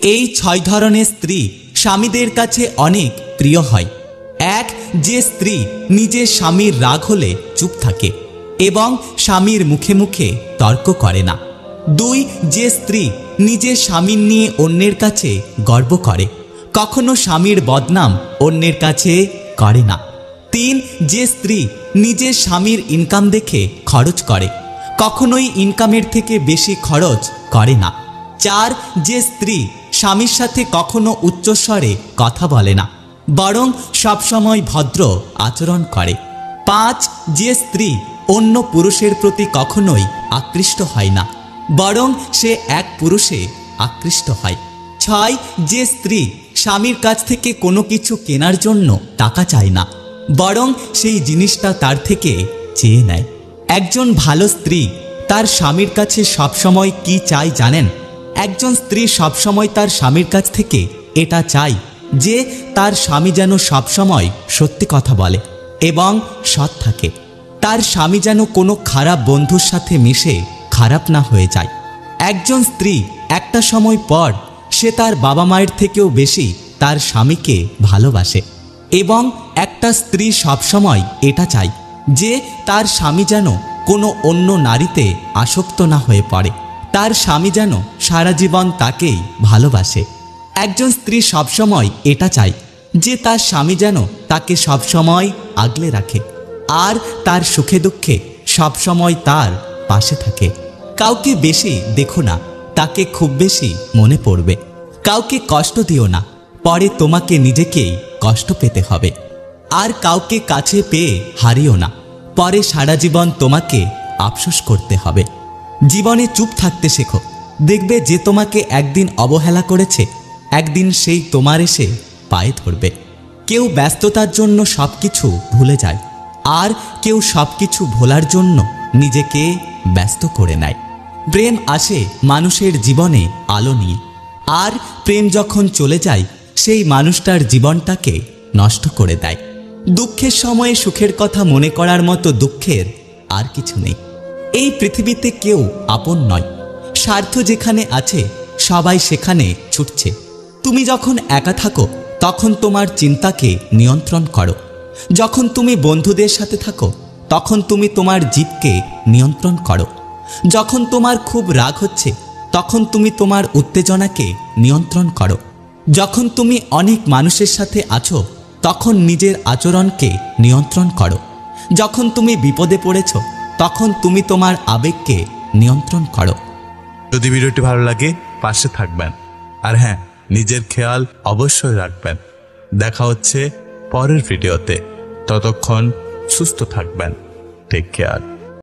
এই 6 ধরনের স্ত্রী স্বামীদের কাছে অনেক প্রিয় হয়। 1. যে স্ত্রী নিজের স্বামীর রাগ হলে চুপ থাকে এবং স্বামীর মুখে মুখে তর্ক করে না। 2. যে স্ত্রী নিজের স্বামীর নিয়ে অন্যের কাছে গর্ব করে, কখনো স্বামীর বদনাম অন্যের কাছে করে না। 3. যে স্ত্রী নিজের স্বামীর ইনকাম দেখে খরচ করে, কখনোই ইনকামের থেকে বেশি খরচ করে না। 4. যে স্ত্রী স্বামীর সাথে কখনো উচ্চস্বরে কথা বলে না, বরং সবসময় ভদ্র আচরণ করে। 5. যে স্ত্রী অন্য পুরুষের প্রতি কখনোই আকৃষ্ট হয় না, বরং সে এক পুরুষে আকৃষ্ট হয়। 6. যে স্ত্রী স্বামীর কাছ থেকে কোনো কিছু কেনার জন্য টাকা চায় না, বরং সেই জিনিসটা তার থেকে চেয়ে নেয়। একজন ভালো স্ত্রী তার স্বামীর কাছে সবসময় কি চায় জানেন? একজন স্ত্রী সবসময় তার স্বামীর কাছ থেকে এটা চায় যে তার স্বামী যেন সবসময় সত্যি কথা বলে এবং সৎ থাকে। তার স্বামী যেন কোনো খারাপ বন্ধুর সাথে মিশে খারাপ না হয়ে যায়। একজন স্ত্রী একটা সময় পর সে তার বাবা মায়ের থেকেও বেশি তার স্বামীকে ভালোবাসে এবং একটা স্ত্রী সবসময় এটা চায় যে তার স্বামী যেন কোনো অন্য নারীতে আসক্ত না হয়ে পড়ে, তার স্বামী যেন সারা জীবন তাকেই ভালোবাসে। একজন স্ত্রী সবসময় এটা চায় যে তার স্বামী যেন তাকে সবসময় আগলে রাখে আর তার সুখে দুঃখে সবসময় তার পাশে থাকে। কাউকে বেশি দেখো না, তাকে খুব বেশি মনে পড়বে। কাউকে কষ্ট দিও না, পরে তোমাকে নিজেকেই কষ্ট পেতে হবে। আর কাউকে কাছে পেয়ে হারিও না, পরে সারা জীবন তোমাকে আফসোস করতে হবে। জীবনে চুপ থাকতে শেখো, দেখবে যে তোমাকে একদিন অবহেলা করেছে একদিন সেই তোমার এসে পায়ে ধরবে। কেউ ব্যস্ততার জন্য সবকিছু ভুলে যায়, আর কেউ সবকিছু ভোলার জন্য নিজেকে ব্যস্ত করে নেয়। প্রেম আসে মানুষের জীবনে আলো নিয়ে, আর প্রেম যখন চলে যায় সেই মানুষটার জীবনটাকে নষ্ট করে দেয়। দুঃখের সময়ে সুখের কথা মনে করার মতো দুঃখের আর কিছু নেই। এই পৃথিবীতে কেউ আপন নয়, স্বার্থ যেখানে আছে সবাই সেখানে ছুটছে। তুমি যখন একা থাকো তখন তোমার চিন্তাকে নিয়ন্ত্রণ করো, যখন তুমি বন্ধুদের সাথে থাকো তখন তুমি তোমার জিভকে নিয়ন্ত্রণ করো, যখন তোমার খুব রাগ হচ্ছে তখন তুমি তোমার উত্তেজনাকে নিয়ন্ত্রণ করো, যখন তুমি অনেক মানুষের সাথে আছো তখন নিজের আচরণকে নিয়ন্ত্রণ করো, যখন তুমি বিপদে পড়েছ তখন তুমি তোমার আবেগকে নিয়ন্ত্রণ করো। যদি ভিডিওটি ভালো লাগে পাশে থাকবেন, আর হ্যাঁ, নিজের খেয়াল অবশ্যই রাখবেন। দেখা হচ্ছে পরের ভিডিওতে, ততক্ষণ সুস্থ থাকবেন। Take care.